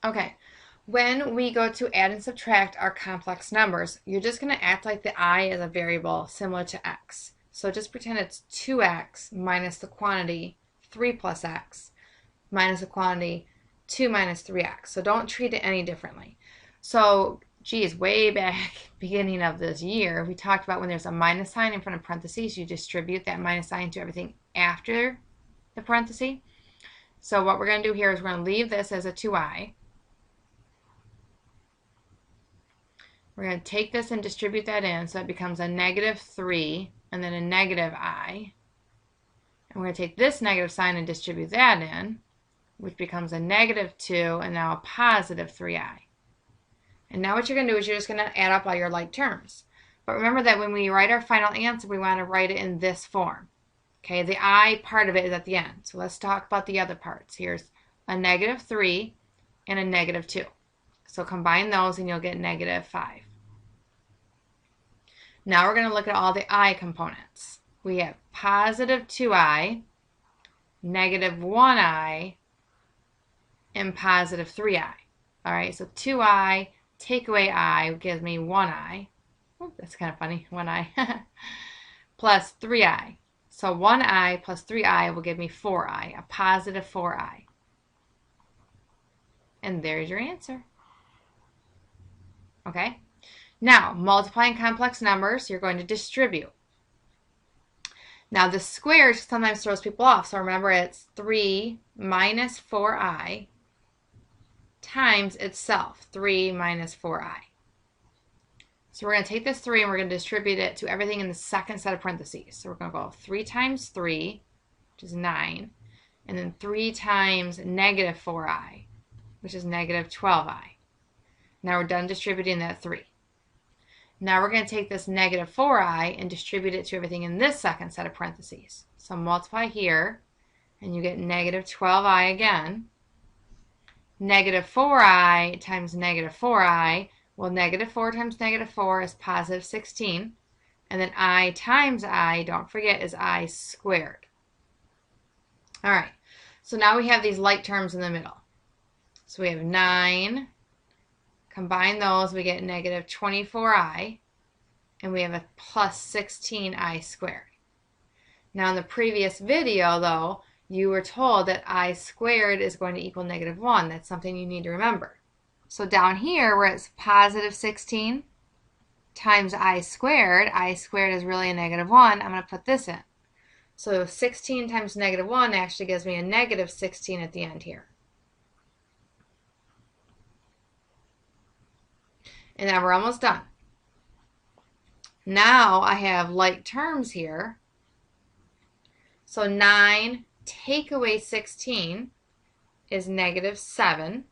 Okay, when we go to add and subtract our complex numbers, you're just going to act like the I is a variable similar to x. So just pretend it's 2x minus the quantity 3 plus x minus the quantity 2 minus 3x. So don't treat it any differently. So, geez, way back beginning of this year, we talked about when there's a minus sign in front of parentheses, you distribute that minus sign to everything after the parenthesis. So what we're going to do here is we're going to leave this as a 2i. We're going to take this and distribute that in, so it becomes a negative 3 and then a negative I. And we're going to take this negative sign and distribute that in, which becomes a negative 2 and now a positive 3i. And now what you're going to do is you're just going to add up all your like terms. But remember that when we write our final answer, we want to write it in this form. Okay, the I part of it is at the end. So let's talk about the other parts. Here's a negative 3 and a negative 2. So combine those and you'll get negative 5. Now we're going to look at all the I components. We have positive 2i, negative 1i, and positive 3i. All right, so 2i, take away I, gives me 1i. Oh, that's kind of funny, 1i. Plus 3i. So 1i plus 3i will give me 4i, a positive 4i. And there's your answer. Okay? Now, multiplying complex numbers, you're going to distribute. Now, the squares sometimes throws people off. So remember, it's 3 minus 4i times itself, 3 minus 4i. So we're going to take this 3 and we're going to distribute it to everything in the second set of parentheses. So we're going to go 3 times 3, which is 9, and then 3 times negative 4i, which is negative 12i. Now we're done distributing that 3. Now we're going to take this negative 4i and distribute it to everything in this second set of parentheses. So multiply here, and you get negative 12i again. Negative 4i times negative 4i, well, negative 4 times negative 4 is positive 16. And then I times I, don't forget, is I squared. All right, so now we have these like terms in the middle. So we have 9. Combine those, we get negative 24i, and we have a plus 16i squared. Now in the previous video, though, you were told that I squared is going to equal negative 1. That's something you need to remember. So down here, where it's positive 16 times I squared is really a negative 1, I'm going to put this in. So 16 times negative 1 actually gives me a negative 16 at the end here. And now we're almost done. Now I have like terms here. So 9 take away 16 is negative 7.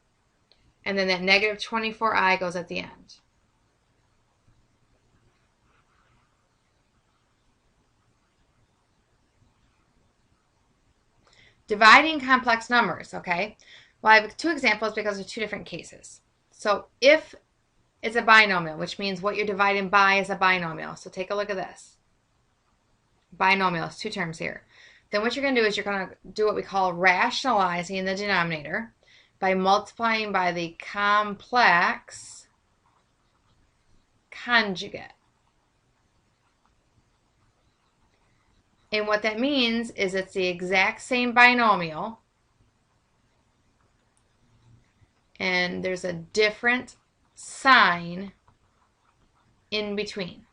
And then that negative 24i goes at the end. Dividing complex numbers, okay? Well, I have 2 examples because they're 2 different cases. So if it's a binomial, which means what you're dividing by is a binomial. So take a look at this. Binomial is 2 terms here. Then what you're going to do is you're going to do what we call rationalizing the denominator by multiplying by the complex conjugate. And what that means is it's the exact same binomial, and there's a different sign in between.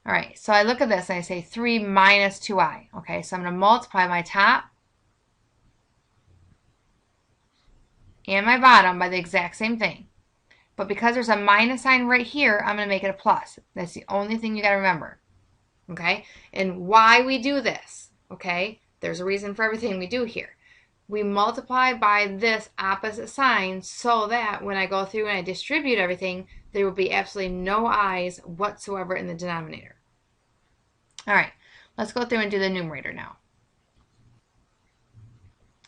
All right, so I look at this and I say 3 minus 2i. Okay, so I'm going to multiply my top and my bottom by the exact same thing. But because there's a minus sign right here, I'm going to make it a plus. That's the only thing you got to remember. Okay, and why we do this, okay, there's a reason for everything we do here. We multiply by this opposite sign so that when I go through and I distribute everything, there will be absolutely no i's whatsoever in the denominator. All right, let's go through and do the numerator now.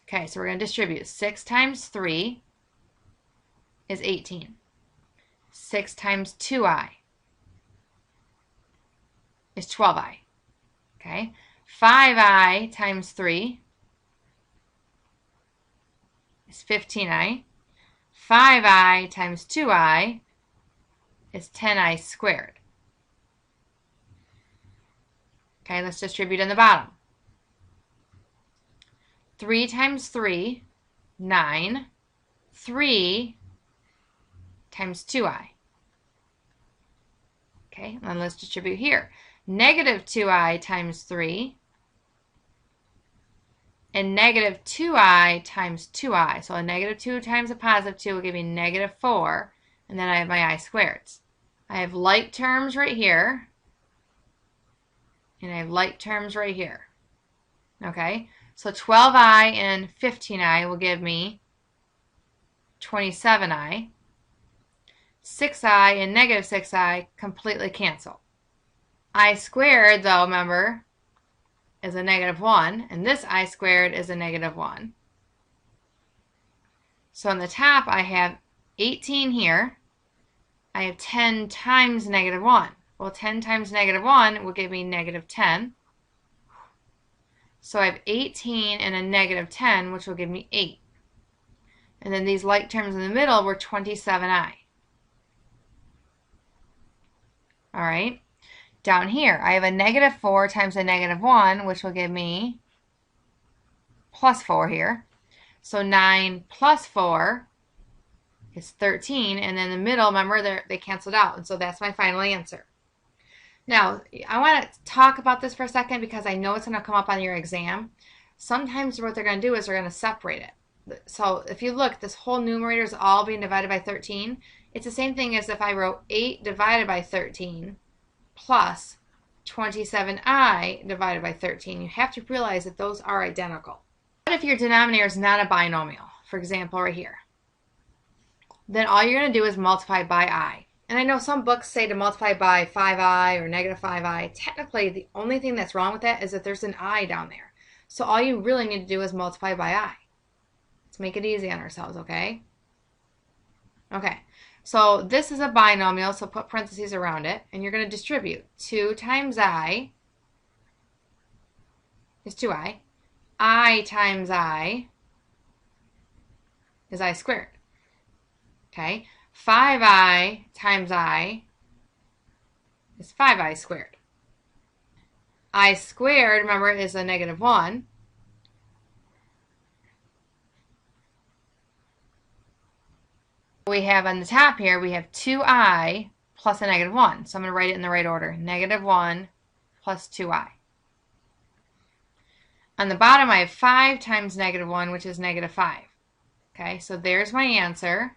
Okay, so we're going to distribute. 6 times 3 is 18. 6 times 2i is 12i. Okay, 5i times 3 is 15i. 5i times 2i is 10i squared. Okay, let's distribute in the bottom. 3 times 3, 9. 3 times 2i. Okay, and let's distribute here. Negative 2i times 3 and negative 2i times 2i. So a negative 2 times a positive 2 will give me negative 4, and then I have my I squareds. I have like terms right here, and I have like terms right here. Okay, so 12i and 15i will give me 27i. 6i and negative 6i completely cancel. I squared, though, remember, is a negative 1, and this I squared is a negative 1. So on the top, I have 18 here. I have 10 times negative 1. Well, 10 times negative 1 will give me negative 10. So I have 18 and a negative 10, which will give me 8. And then these like terms in the middle were 27i. All right. Down here, I have a negative 4 times a negative 1, which will give me plus 4 here. So 9 plus 4 is 13. And then in the middle, remember, they canceled out. And so that's my final answer. Now, I want to talk about this for a second because I know it's going to come up on your exam. Sometimes what they're going to do is they're going to separate it. So if you look, this whole numerator is all being divided by 13. It's the same thing as if I wrote 8 divided by 13 plus 27i divided by 13. You have to realize that those are identical. What if your denominator is not a binomial? For example, right here. Then all you're going to do is multiply by I. And I know some books say to multiply by 5i or negative 5i. Technically, the only thing that's wrong with that is that there's an I down there. So all you really need to do is multiply by I. Let's make it easy on ourselves, okay? Okay, so this is a binomial, so put parentheses around it, and you're going to distribute. 2 times I is 2i. I times I is I squared. Okay, 5i times I is 5i squared. I squared, remember, is a negative 1. We have on the top here, we have 2i plus a negative 1. So I'm going to write it in the right order. Negative 1 plus 2i. On the bottom, I have 5 times negative 1, which is negative 5. Okay, so there's my answer.